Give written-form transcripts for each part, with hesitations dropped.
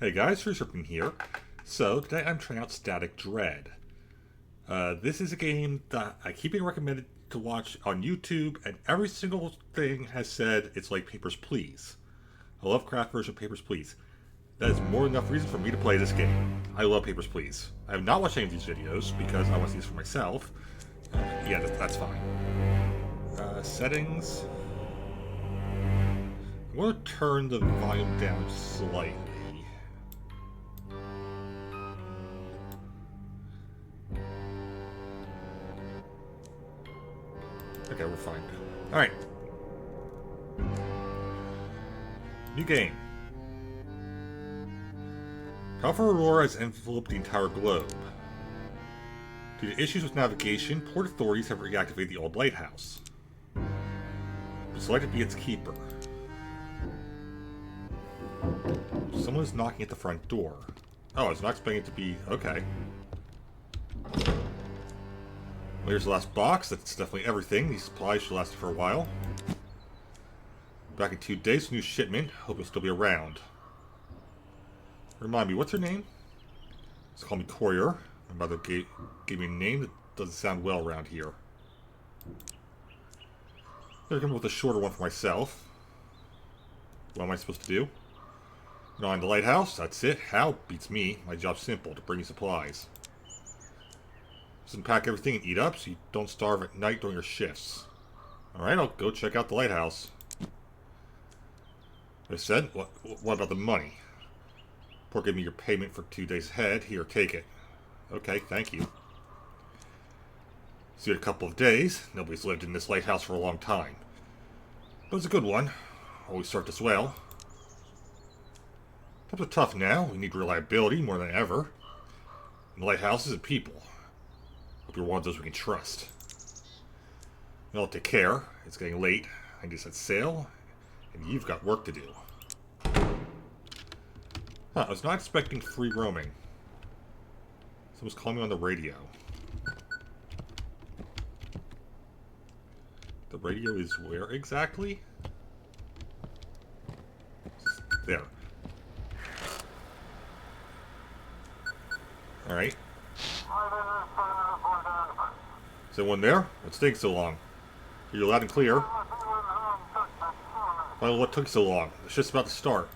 Hey guys, Reserping here. So, today I'm trying out Static Dread. This is a game that I keep being recommended to watch on YouTube, and every single thing has said it's like Papers, Please. A Lovecraft version of Papers, Please. That is more than enough reason for me to play this game. I love Papers, Please. I have not watched any of these videos because I want to see this for myself. Yeah, that's fine. Settings. I'm going to turn the volume down slightly. Okay, we're fine. Alright. New game. Powerful aurora has enveloped the entire globe. Due to issues with navigation, port authorities have reactivated the old lighthouse. Select to be its keeper. Someone is knocking at the front door. Oh, I was not expecting it to be... okay. Well, here's the last box. That's definitely everything. These supplies should last for a while. Back in 2 days, new shipment. Hope you'll still be around. Remind me, what's your name? Just call me Courier. My mother gave me a name that doesn't sound well around here. I'm gonna come up with a shorter one for myself. What am I supposed to do? Go on the lighthouse. That's it. How? Beats me. My job's simple. To bring you supplies. Just unpack everything and eat up so you don't starve at night during your shifts. Alright, I'll go check out the lighthouse. I said, what about the money? Port gave me your payment for 2 days ahead. Here, take it. Okay, thank you. See you in a couple of days. Nobody's lived in this lighthouse for a long time. But it's a good one. Always served us well. Times are tough now. We need reliability more than ever. And lighthouses and people. Hope you're one of those we can trust. Well, take care. It's getting late. I need to set sail. And you've got work to do. Huh, I was not expecting free roaming. Someone's calling me on the radio. The radio is where exactly? There. Alright. Is there one there? What's taking so long? You're loud and clear. Well, what took so long? The shit's about to start.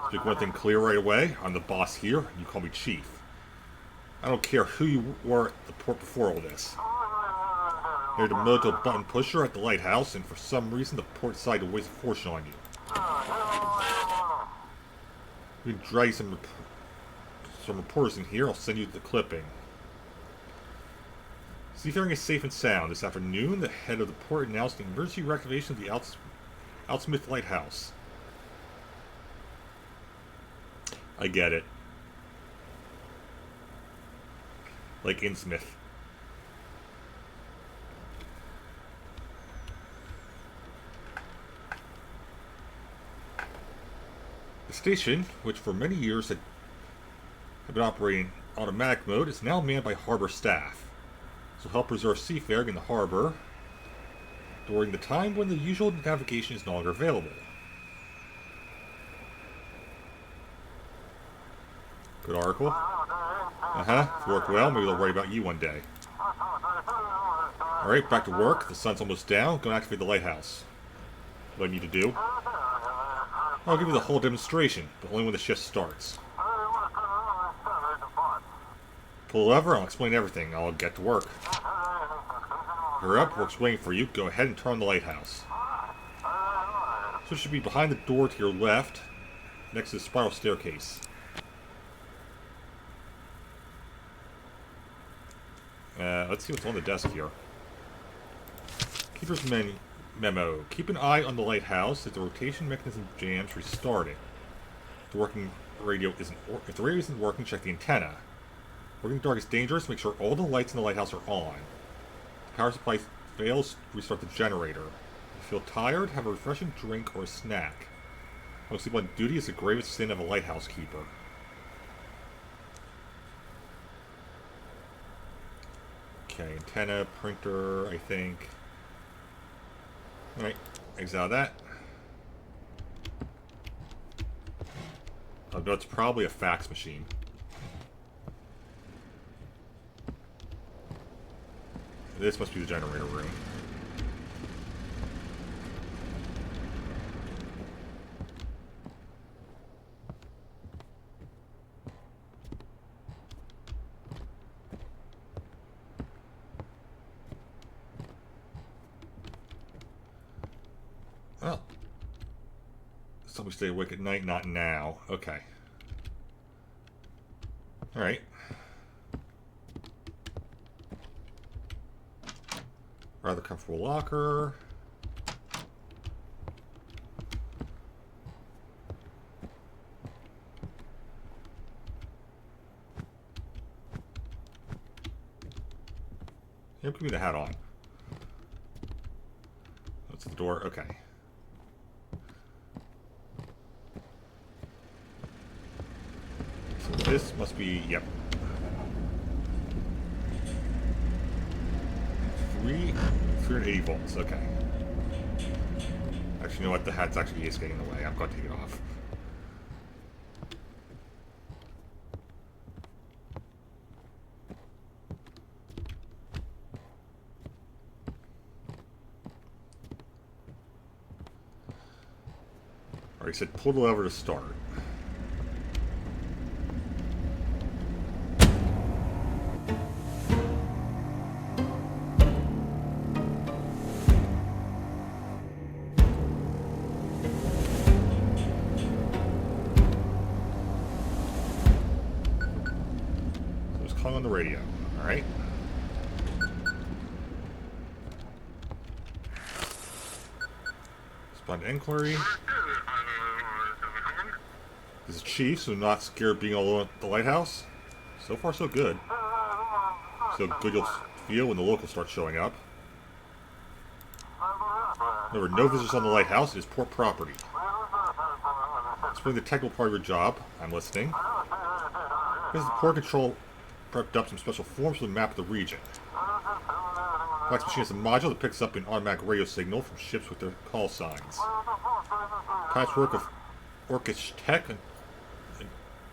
Speak one thing clear right away. I'm the boss here, and you call me Chief. I don't care who you were at the port before all this. You're the moto button pusher at the lighthouse, and for some reason the port decided to waste a fortune on you. We can drag some reporters in here. I'll send you the clipping. Seafaring is safe and sound. This afternoon, the head of the port announced the emergency reactivation of the Outsmith Lighthouse. I get it. Like Innsmouth. The station, which for many years had been operating in automatic mode, is now manned by harbor staff. This will help preserve seafaring in the harbor during the time when the usual navigation is no longer available. Good article. If you work well, maybe they'll worry about you one day. Alright, back to work. The sun's almost down. Go and activate the lighthouse. What do I need to do? I'll give you the whole demonstration, but only when the shift starts. Pull a lever, I'll explain everything. I'll get to work. Hurry up, work's waiting for you. Go ahead and turn on the lighthouse. So it should be behind the door to your left, next to the spiral staircase. Let's see what's on the desk here. Keeper's memo. Keep an eye on the lighthouse. If the rotation mechanism jams, restart it. If the radio isn't working, check the antenna. Working in the dark is dangerous. Make sure all the lights in the lighthouse are on. If the power supply fails, restart the generator. If you feel tired, have a refreshing drink or a snack. Falling asleep on duty is the gravest sin of a lighthouse keeper. Okay, antenna, printer, I think. Alright, exit out of that. Oh, no, it's probably a fax machine. This must be the generator room. Oh. Somebody stay awake at night, not now. Okay. Alright. Rather comfortable locker. Yep, give me the hat on. That's the door. Okay. So this must be, yep. 380 volts, okay. Actually, you know what? The hat's actually getting in the way. I'm going to take it off. Alright, he said pull the lever to start. On the radio. Alright. Respond to inquiry. This is Chief, so not scared of being alone at the lighthouse. So far, so good. So good you'll feel when the locals start showing up. Remember, no visitors on the lighthouse. It is port property. Explain the technical part of your job. I'm listening. This is the port control prepped up some special forms for the map of the region. The fax machine has a module that picks up an automatic radio signal from ships with their call signs. Patchwork of Orcish tech and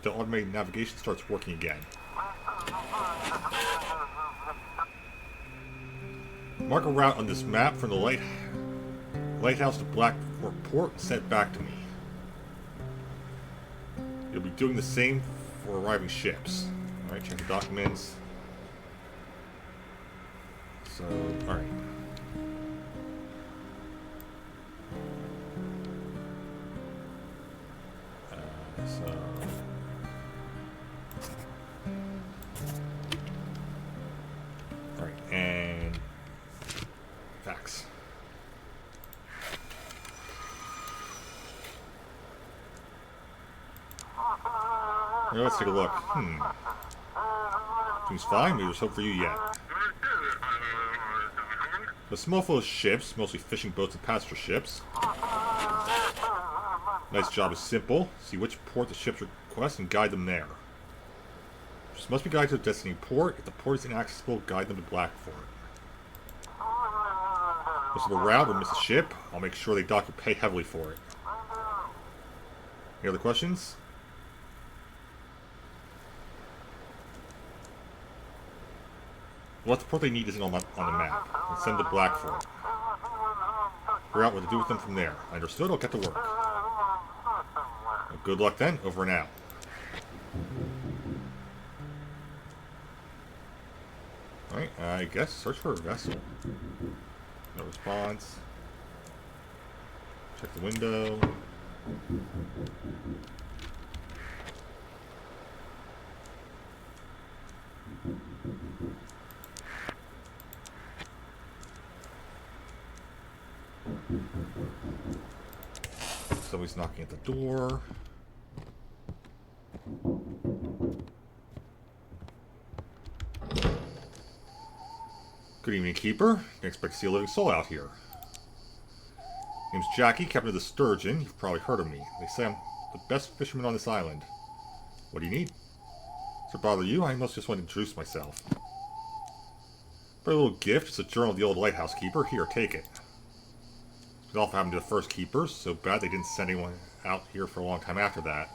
the automated navigation starts working again. Mark a route on this map from the lighthouse to Blackport Port and send it back to me. You'll be doing the same for arriving ships. Alright, check the documents. So, alright. Alright, and fax. Now let's take a look. Seems fine, maybe there's hope for you yet. A small flow of ships, mostly fishing boats and passenger ships. Nice job is simple. See which port the ships request and guide them there. Ships must be guided to the destination port. If the port is inaccessible, guide them to Blackfort. Miss the route or miss a ship, I'll make sure they dock or pay heavily for it. Any other questions? What the port they need isn't on the map. Let's send to Blackfort. Figure out what to do with them from there. Understood? I'll get to work. Well, good luck then. Over and out. Alright, I guess search for a vessel. No response. Check the window. Somebody's knocking at the door. Good evening, Keeper. Didn't expect to see a living soul out here. Name's Jackie, captain of the Sturgeon. You've probably heard of me. They say I'm the best fisherman on this island. What do you need? Does it bother you? I must just want to introduce myself. For a little gift, it's a journal of the old lighthouse keeper. Here, take it. It all happened to the first keepers. So bad they didn't send anyone out here for a long time after that.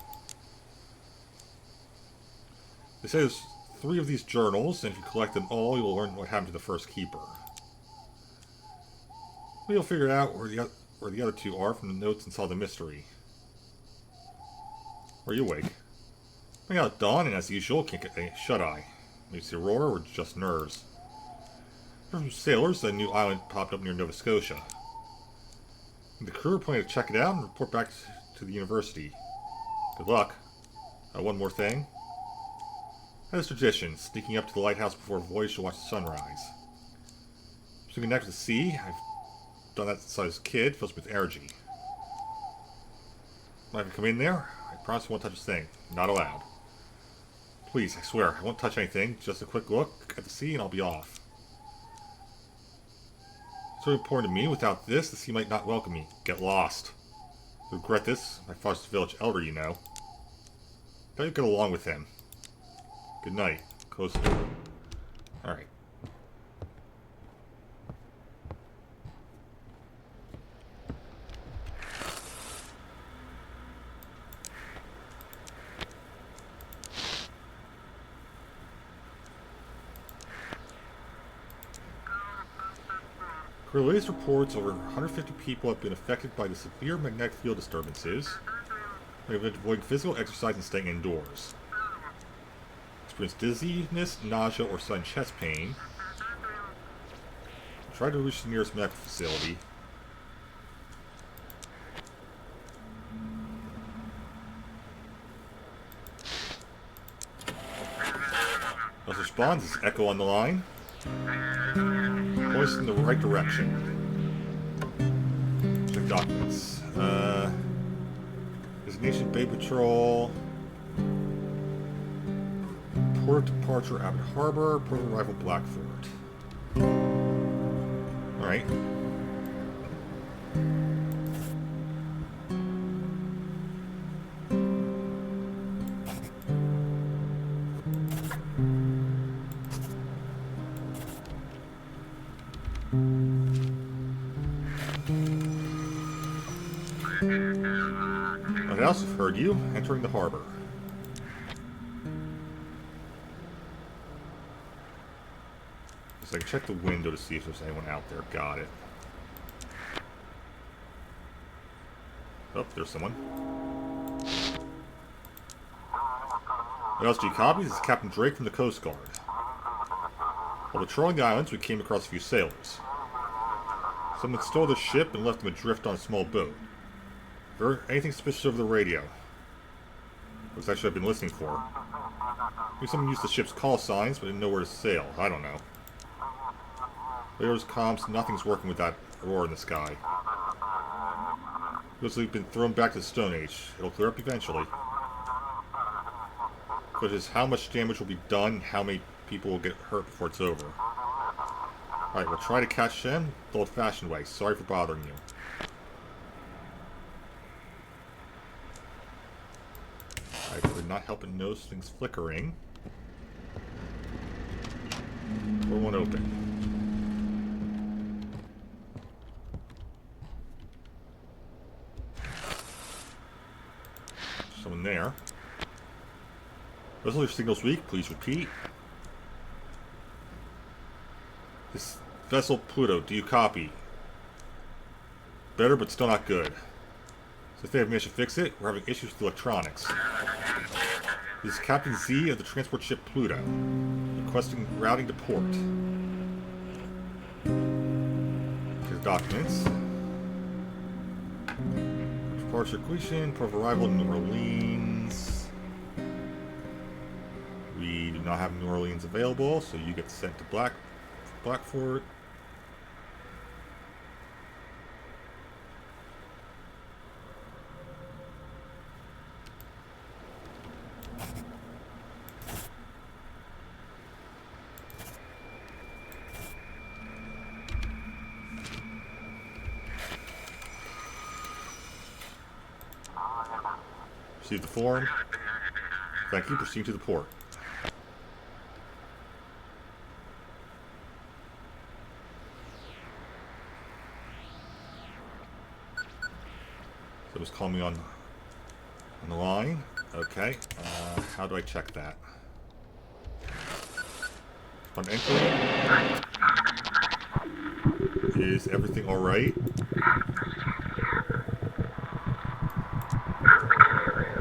They say there's 3 of these journals, and if you collect them all, you'll learn what happened to the first keeper. We'll figure out where the other 2 are from the notes and solve the mystery. Are you awake? I got dawn, and as usual, can't get any shut-eye. Maybe it's the aurora or just nerves. From sailors, a new island popped up near Nova Scotia. The crew are planning to check it out and report back to the university. Good luck. One more thing. As tradition, sneaking up to the lighthouse before a voyage to watch the sunrise. Swimming next to the sea, I've done that since I was a kid, fills me with energy. When I can come in there, I promise I won't touch a thing. Not allowed. Please, I swear, I won't touch anything. Just a quick look at the sea and I'll be off. It's really important to me. Without this, the sea might not welcome me. Get lost. I regret this. My father's the village elder, you know. Thought you'd get along with him. Good night. Close the door. Alright. Per the latest reports, over 150 people have been affected by the severe magnetic field disturbances. They have been avoiding physical exercise and staying indoors. Experience dizziness, nausea, or sudden chest pain. Try to reach the nearest medical facility. Let's respond. This is Echo on the line. Points in the right direction. Check documents. Designation Bay Patrol. Port of departure Abbott Harbor. Port of arrival Blackford. Alright. I also heard you entering the harbor. So I can check the window to see if there's anyone out there. Got it. Oh, there's someone. LSG copies. This is Captain Drake from the Coast Guard. While patrolling the islands, we came across a few sailors. Someone stole the ship and left them adrift on a small boat. Anything suspicious over the radio? Looks actually I've been listening for. Maybe someone used the ship's call signs, but didn't know where to sail. I don't know. Radio's comms, nothing's working with that aurora in the sky. Looks like we've been thrown back to the Stone Age. It'll clear up eventually. But just how much damage will be done, how many people will get hurt before it's over. Alright, we'll try to catch them the old-fashioned way. Sorry for bothering you. Alright, we're not helping notice things flickering. Door won't open. Someone there. Vessel, your signal's weak. Please repeat. This vessel, Pluto, do you copy? Better, but still not good. So if they have managed to fix it, we're having issues with electronics. This is Captain Z of the transport ship Pluto, requesting routing to port. Here's documents. Departure completion, port of arrival in New Orleans. We do not have New Orleans available, so you get sent to Blackford. Receive the form. Thank you. Proceed to the port. So just call me on the line. Okay. How do I check that? On entry. Is everything alright?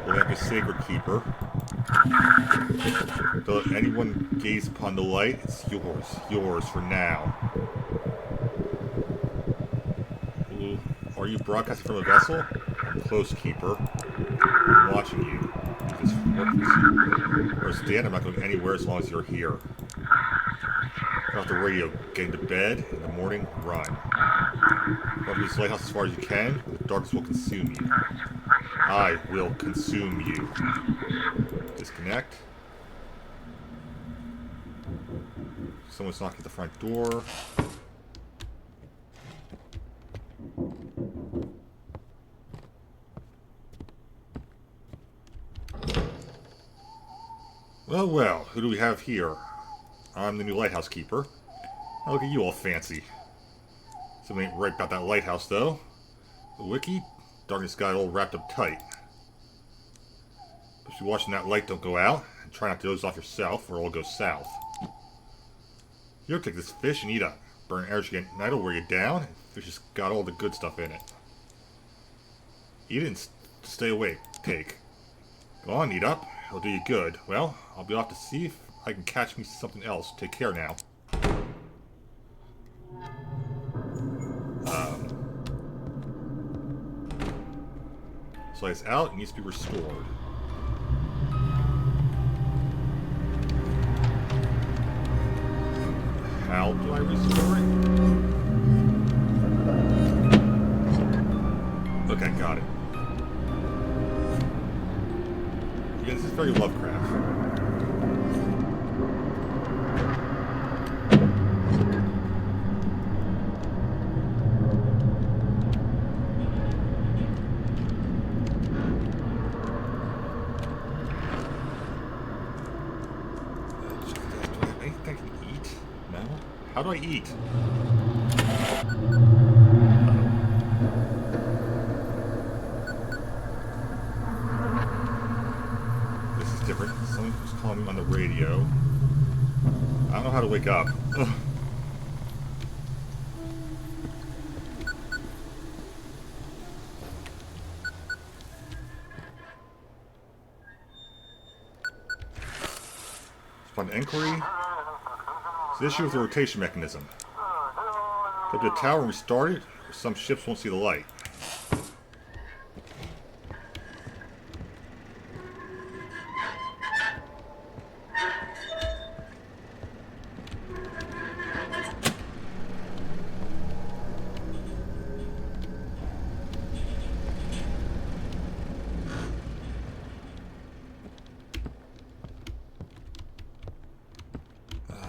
Well, that is Sacred Keeper. Don't let anyone gaze upon the light. It's yours. Yours for now. Ooh, are you broadcasting from a vessel? I'm close, Keeper. I'm watching you. Just or stand, I'm not going anywhere as long as you're here. Turn off the radio. Get into bed. In the morning, run. Run to this lighthouse as far as you can. The darkness will consume you. I will consume you. Disconnect. Someone's knocking at the front door. Well, well, who do we have here? I'm the new lighthouse keeper. Now look at you all fancy. Something ain't right about that lighthouse, though. The wiki? Darkness got it all wrapped up tight. But if you're watching that light don't go out, and try not to doze off yourself, or it'll go south. You'll take this fish and eat up. Burn energy at night will wear you down, and fish has got all the good stuff in it. Eat it and stay awake. Take. Go on, eat up. It'll do you good. Well, I'll be off to see if I can catch me something else. Take care now. So it's out, it needs to be restored. How do I restore it? Okay, got it. Yeah, this is very Lovecraft. How do I eat? This is different. Someone was calling me on the radio. I don't know how to wake up. Ugh. Respond to inquiry. It's the issue with the rotation mechanism. Go to the tower and restart it, or some ships won't see the light.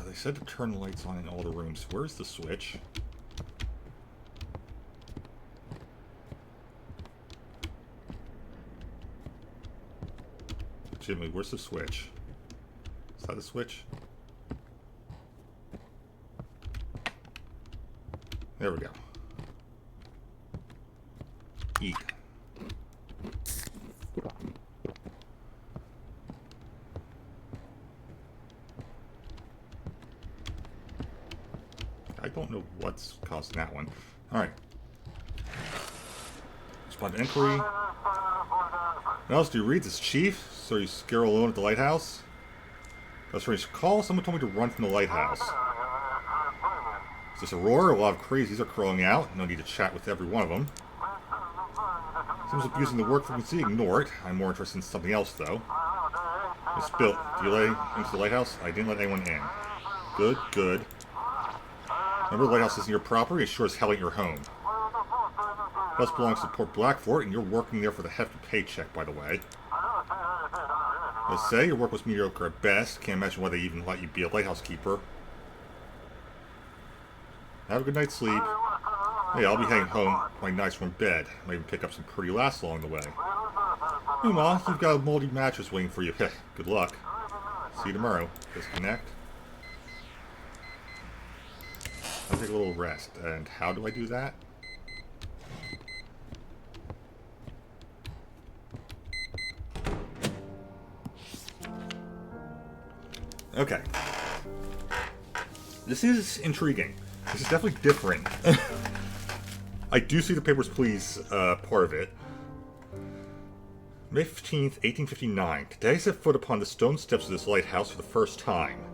They said to turn the lights on in all the rooms. Where's the switch? Jimmy, where's the switch? Is that the switch? There we go. Eat. I don't know what's causing that one. Alright. Respond to inquiry. What else do you read? This chief? So you scare alone at the lighthouse? That's right. Call. Someone told me to run from the lighthouse. Is this a roar? A lot of crazies are crawling out. No need to chat with every one of them. Someone's abusing the work frequency. Ignore it. I'm more interested in something else, though. Miss Bill, do you let into the lighthouse? I didn't let anyone in. Good, good. Remember, the lighthouse isn't your property. It sure as hell ain't your home. The house belongs to Port Blackfort, and you're working there for the hefty paycheck, by the way. Let's say your work was mediocre at best. Can't imagine why they even let you be a lighthouse keeper. Have a good night's sleep. Hey, I'll be heading home to my nice warm bed. Might even pick up some pretty laughs along the way. Meanwhile, you've got a moldy mattress waiting for you. Good luck. See you tomorrow. Disconnect. I'll take a little rest. And how do I do that? Okay. This is intriguing. This is definitely different. I do see the Papers, Please part of it. May 15th, 1859. Today I set foot upon the stone steps of this lighthouse for the first time.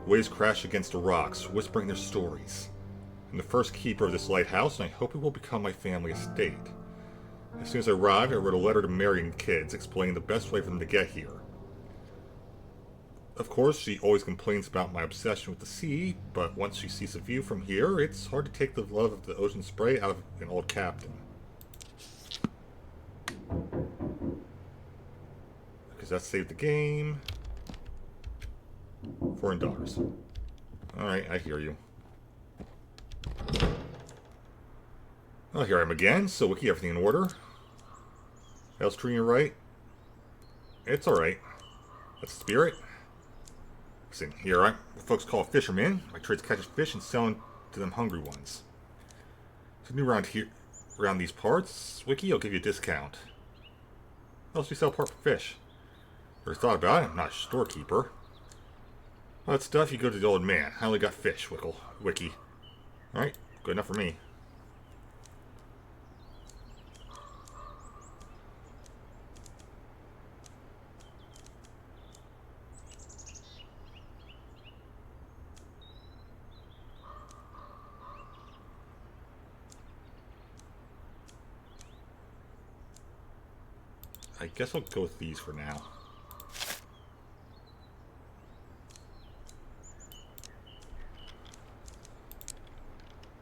Waves crash against the rocks, whispering their stories. I'm the first keeper of this lighthouse, and I hope it will become my family estate. As soon as I arrived, I wrote a letter to Mary and kids, explaining the best way for them to get here. Of course, she always complains about my obsession with the sea, but once she sees the view from here, it's hard to take the love of the ocean spray out of an old captain. Because that saved the game. $4. Alright, I hear you. Oh, here I am again. So, Wiki, everything in order? How's treating you right? It's alright. That's the spirit. Listen, here I'm what folks call a fisherman. My trade's catching fish and selling to them hungry ones. If you're new around these parts, Wiki, I'll give you a discount. What else do you sell apart from fish? Never thought about it. I'm not a storekeeper. All that stuff, you go to the old man. I only got fish, Wiki. Alright, good enough for me. I guess I'll go with these for now.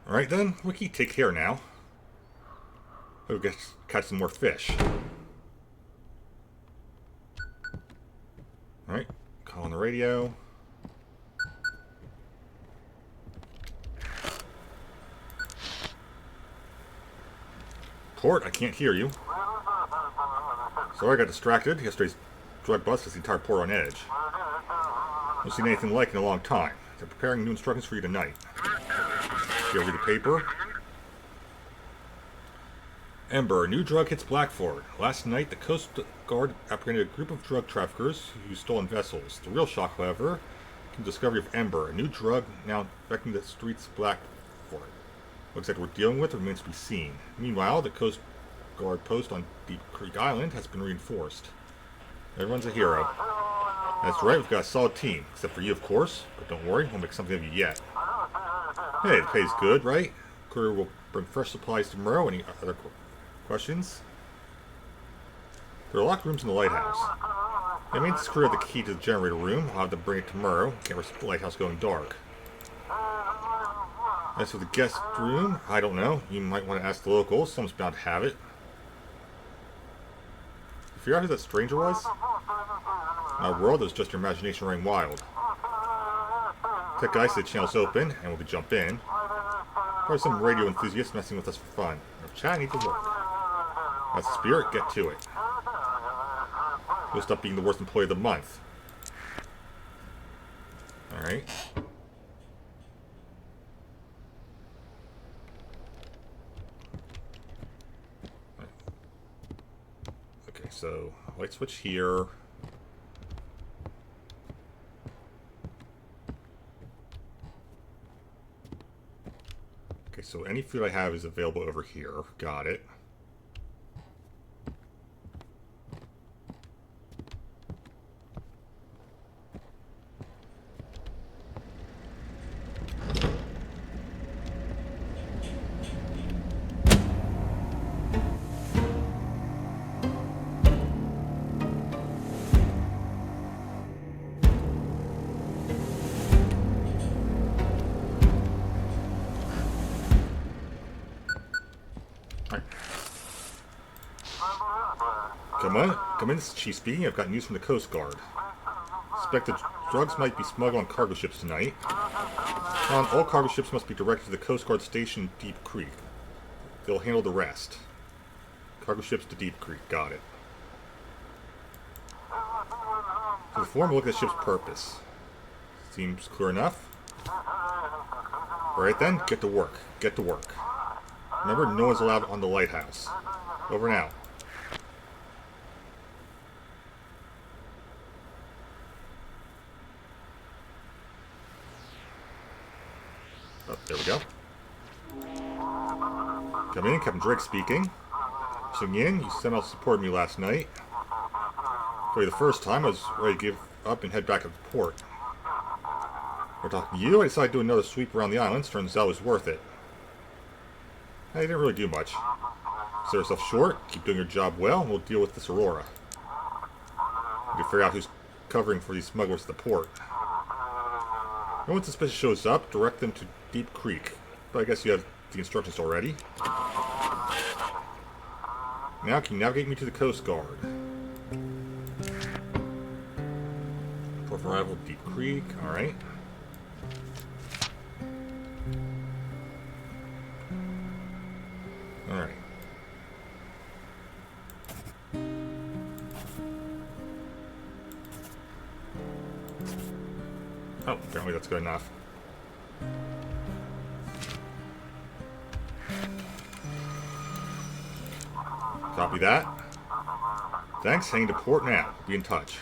Alright then, Wiki, take care now. We'll catch some more fish. Alright, call on the radio. Port, I can't hear you. Sorry, I got distracted. Yesterday's drug bust has the entire port on edge. Haven't seen anything like it in a long time. They're preparing new instructions for you tonight. You ever read the paper? Ember, a new drug hits Blackford. Last night, the Coast Guard apprehended a group of drug traffickers who stolen vessels. The real shock, however, came the discovery of Ember, a new drug now infecting the streets of Blackford. Looks like we're dealing with remains to be seen. Meanwhile, the Coast Guard post on Deep Creek Island has been reinforced. Everyone's a hero. That's right, we've got a solid team. Except for you, of course. But don't worry, we'll make something of you yet. Hey, the pay's good, right? Courier will bring fresh supplies tomorrow. Any other questions? There are locked rooms in the lighthouse. The main crew have the key to the generator room. I'll have to bring it tomorrow. Can't risk the lighthouse going dark. As for the guest room, I don't know. You might want to ask the locals. Someone's bound to have it. You figure out who that stranger was? In our world, it was just your imagination running wild. Tech guy said the channel's open, and we'll be jump in. Probably some radio enthusiasts messing with us for fun. If chat needs to work. That's the spirit, get to it. You'll stop being the worst employee of the month. Alright. Okay, so light switch here. Okay, so any food I have is available over here. Got it. Come in, this is Chief speaking. I've got news from the Coast Guard. Suspected drugs might be smuggled on cargo ships tonight. All cargo ships must be directed to the Coast Guard station Deep Creek. They'll handle the rest. Cargo ships to Deep Creek, got it. For the form, look at the ship's purpose. Seems clear enough. Alright then, get to work. Get to work. Remember, no one's allowed on the lighthouse. Over and out. Oh, there we go. Come in, Captain Drake speaking. Sing in, you somehow supported me last night. For the first time, I was ready to give up and head back to the port. We're talking to you, I decided to do another sweep around the islands. Turns out it was worth it. I didn't really do much. Sell yourself short, keep doing your job well, and we'll deal with this Aurora. We can figure out who's covering for these smugglers at the port. And once suspicious shows up, direct them to Deep Creek. But I guess you have the instructions already. Now can you navigate me to the Coast Guard? Port of arrival, Deep Creek, alright. Alright. Oh, apparently that's good enough. Copy that. Thanks, heading to port now. Be in touch.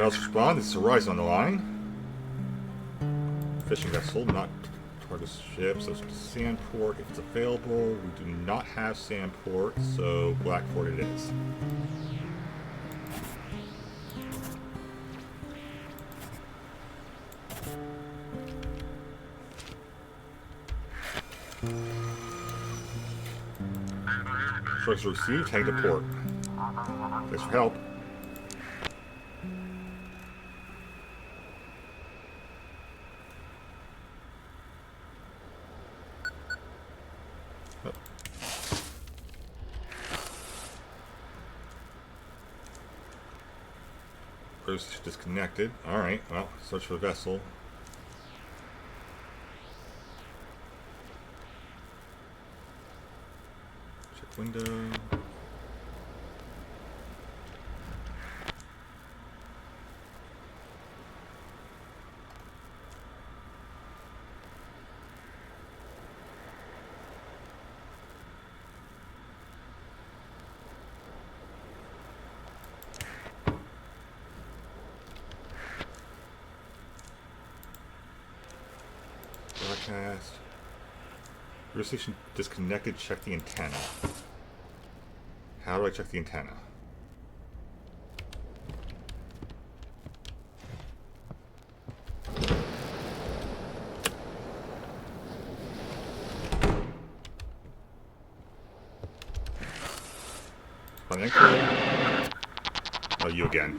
Anyone else respond? This is Horizon on the line. Fishing vessel, not target ship, so Sandport if it's available. We do not have Sandport, so Blackport it is. Instructions received, heading to port. Thanks for help. Disconnected. Alright, well, search for the vessel. Check window. Broadcast. Radio station disconnected. Check the antenna. How do I check the antenna? Oh, you again.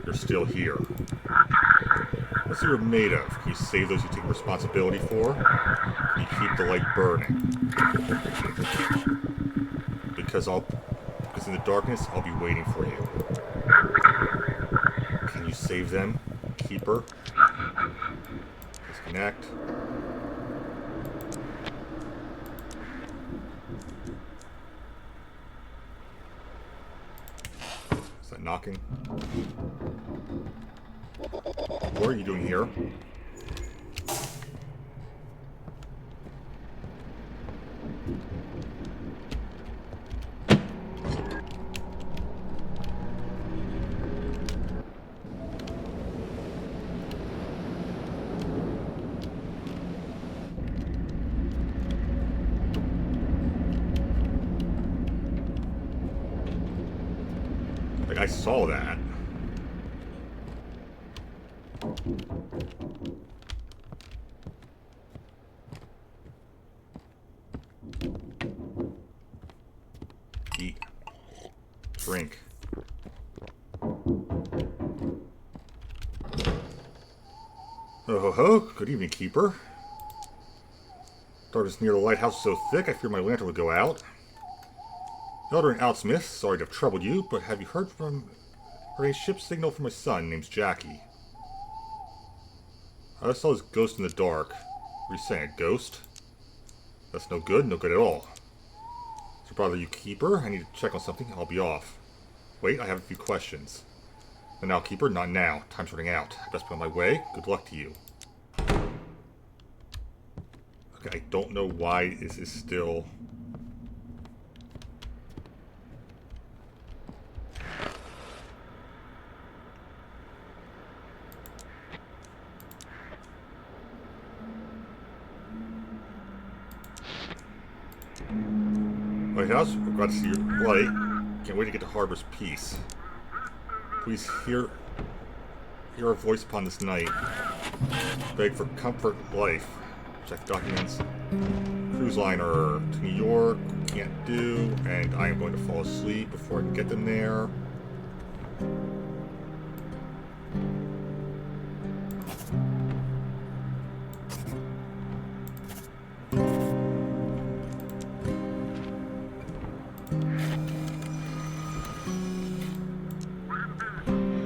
You're still here. What's you're made of? Can you save those you take responsibility for? Can you keep the light burning? Because in the darkness, I'll be waiting for you. Can you save them, Keeper? Disconnect. Is that knocking? What are you doing here? Like, I saw that. Eat. Drink. Oh ho ho, good evening, Keeper. Darkness near the lighthouse is so thick I fear my lantern would go out. Elder and Outsmith, sorry to have troubled you, but have you heard a ship signal from my son, name's Jackie? I saw his ghost in the dark. What are you saying, a ghost? That's no good at all. So bother you, Keeper? I need to check on something, I'll be off. Wait, I have a few questions. And now, Keeper, not now. Time's running out. I best be on my way. Good luck to you. Okay, I don't know why this is still... Lighthouse, we're glad to see your light. Can't wait to get to Harbor's peace. Please hear our voice upon this night. Beg for comfort, life. Check documents. Cruise liner to New York. Can't do. And I am going to fall asleep before I can get them there.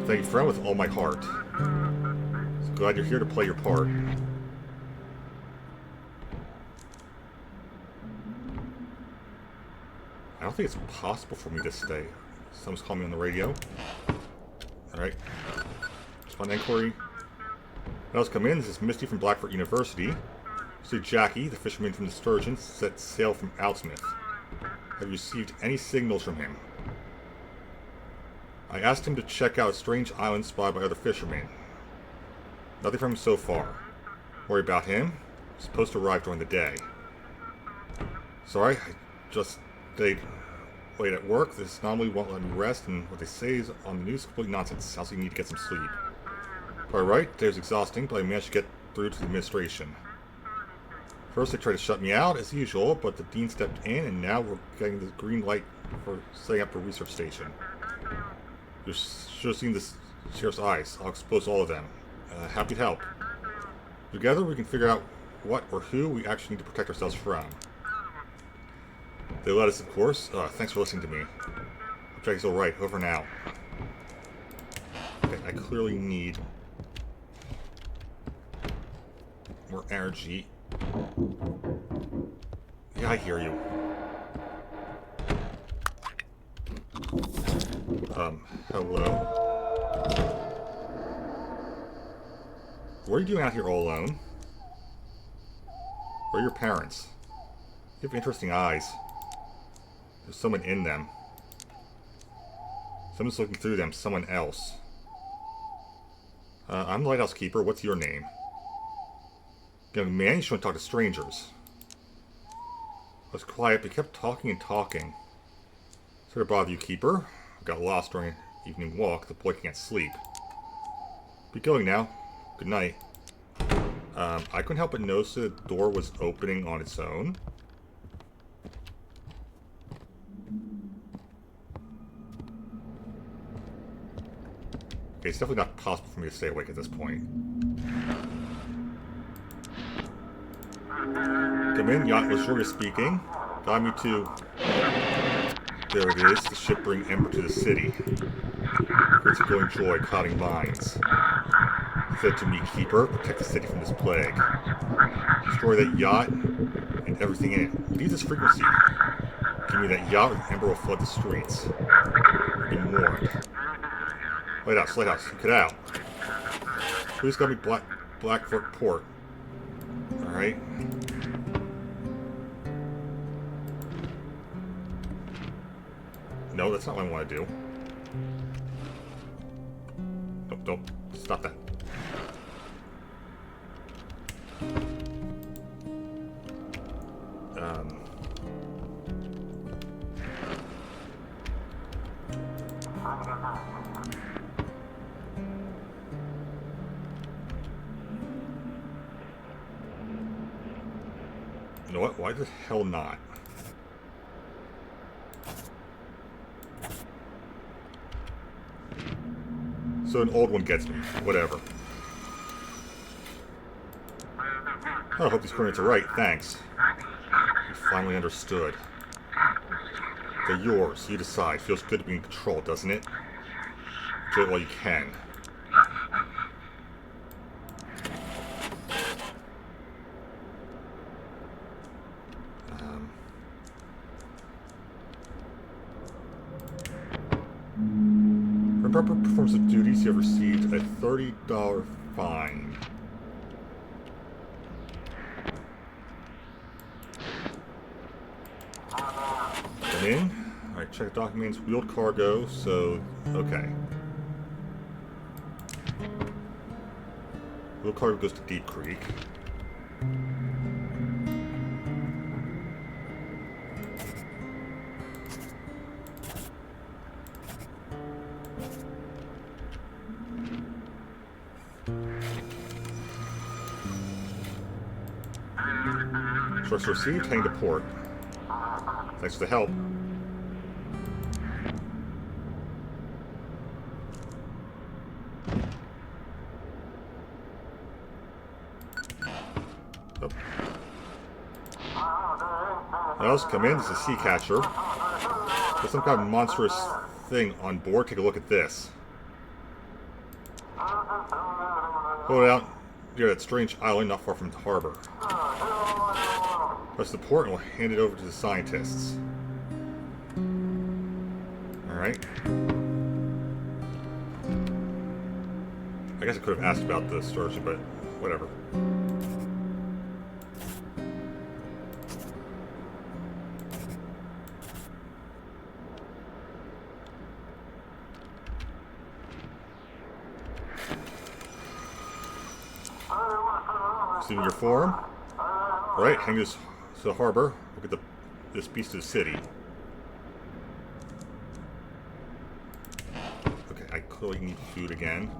Thank you, friend, with all my heart. So glad you're here to play your part. I don't think it's possible for me to stay. Someone's calling me on the radio. Alright. Respond to inquiry. Let's come in. This is Misty from Blackford University. See Jackie, the fisherman from the Sturgeon, set sail from Outsmith. Have you received any signals from him? I asked him to check out a strange island spotted by other fishermen. Nothing from him so far. Worry about him. He's supposed to arrive during the day. Sorry, I just stayed late at work. This anomaly won't let me rest, and what they say is on the news is complete nonsense. Sounds like you need to get some sleep. Probably right. Today was exhausting, but I managed to get through to the administration. First they tried to shut me out, as usual, but the dean stepped in, and now we're getting the green light for setting up a research station. You should have seen the sheriff's eyes. I'll expose all of them. Happy to help. Together we can figure out what or who we actually need to protect ourselves from. They let us, of course. Thanks for listening to me. Hope Jackie's alright. Over now. Okay, I clearly need more energy. Yeah, I hear you. Hello? What are you doing out here all alone? Where are your parents? You have interesting eyes. There's someone in them. Someone's looking through them. Someone else. I'm the lighthouse keeper. What's your name? Young man, you shouldn't talk to strangers. I was quiet, but he kept talking and talking. Sorry to bother you, keeper. I got lost during an evening walk. The boy can't sleep. Be going now. Good night. I couldn't help but notice that the door was opening on its own. Okay, it's definitely not possible for me to stay awake at this point. Come in, yacht was sure speaking. Got me to... There it is, the ship bring ember to the city. It's a growing joy, clouding minds. Said to me, keeper, protect the city from this plague. Destroy that yacht and everything in it. Leave this frequency. Give me that yacht and ember will flood the streets. Be warned. Lighthouse, get out. Please got me Blackford Port. Alright. No, that's not what I want to do. Nope, don't. Stop that. You know what? Why the hell not? So an old one gets me. Whatever. Oh, I hope these coordinates are right. Thanks. You finally understood. They're yours. You decide. Feels good to be in control, doesn't it? Enjoy it while you can. Improper performance of duties, you have received a $30 fine. Come in. Alright, check the documents. Wheeled cargo, so... okay. Wheeled cargo goes to Deep Creek. Source received, heading to port. Thanks for the help. Oh. Else, come in. This is a sea catcher. There's some kind of monstrous thing on board. Take a look at this. Hold it out near that strange island not far from the harbor. Press the port and we'll hand it over to the scientists. Alright. I guess I could have asked about the storage, but whatever. Receiving your form. Alright, hang this to the harbor. Look at this beast of the city. Okay, I clearly need food again.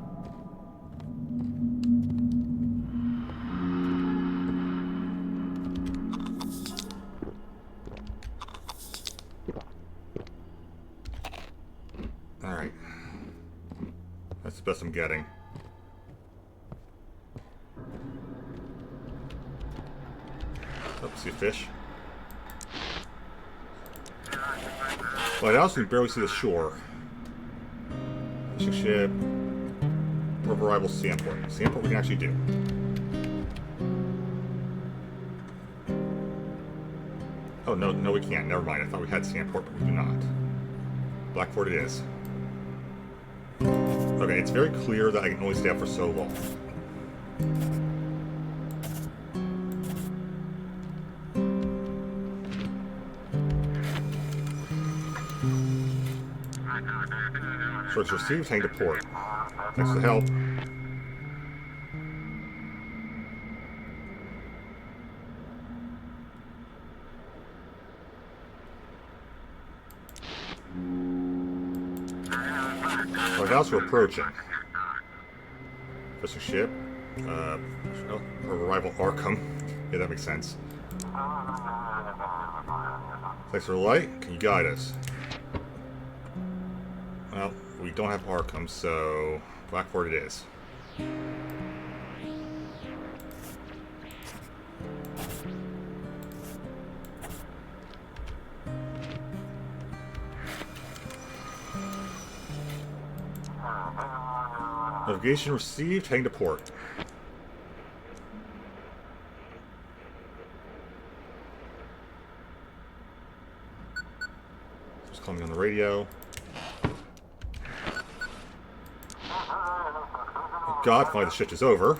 Alright. That's the best I'm getting. Oh, see a fish. Lighthouse, we can barely see the shore. Fishing ship. Port of arrival, Sandport. Sandport we can actually do. Oh, no we can't. Never mind. I thought we had Sandport, but we do not. Blackfort it is. Okay, it's very clear that I can only stay up for so long. Source received, hang to port. Thanks for the help. Lighthouse, we're approaching. Fishing ship. Arrival Arkham. Yeah, that makes sense. Thanks for the light. Can you guide us? Well, we don't have Arkham, so Blackfort it is. Navigation received, heading to port. Just calling me on the radio. God, finally the shift is over.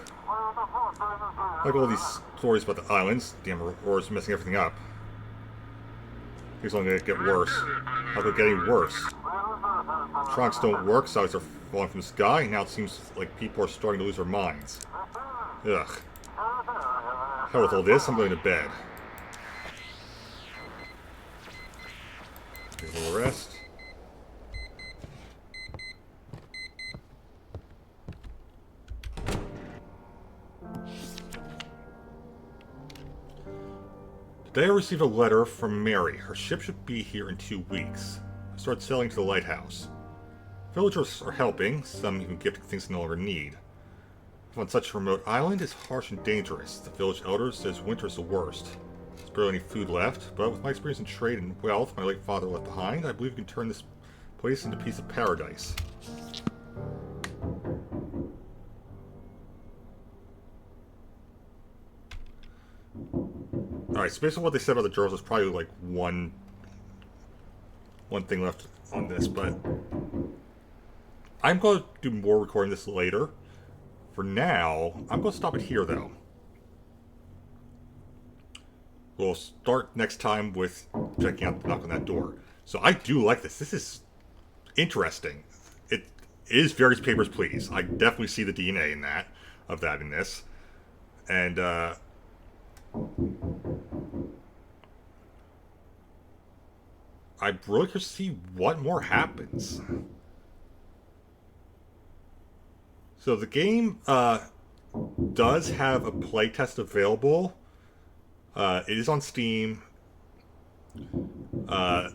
Like all these stories about the islands, damn Aurora's messing everything up. It's only gonna get worse. How they're getting worse. Trunks don't work, sides are falling from the sky, and now it seems like people are starting to lose their minds. Ugh. Hell with all this, I'm going to bed. Get a little rest. Today I received a letter from Mary. Her ship should be here in 2 weeks. I started sailing to the lighthouse. Villagers are helping, some even gifting things they no longer need. On such a remote island, it's harsh and dangerous. The village elder says winter is the worst. There's barely any food left, but with my experience in trade and wealth my late father left behind, I believe we can turn this place into a piece of paradise. Alright, so basically what they said about the journals is probably like one thing left on this, but I'm going to do more recording this later. For now, I'm going to stop it here, though. We'll start next time with checking out the knock on that door. So I do like this. This is interesting. It is Various Papers, Please. I definitely see the DNA in that, in this. And, I really could see what more happens. So the game does have a playtest available. It is on Steam. I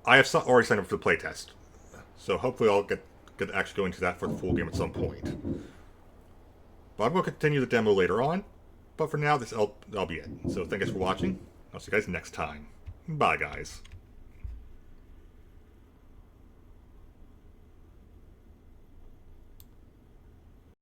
have already signed up for the playtest, so hopefully I'll get to actually go into that for the full game at some point. But I'm going to continue the demo later on. But for now, that'll be it. So thank you guys for watching. I'll see you guys next time. Bye, guys.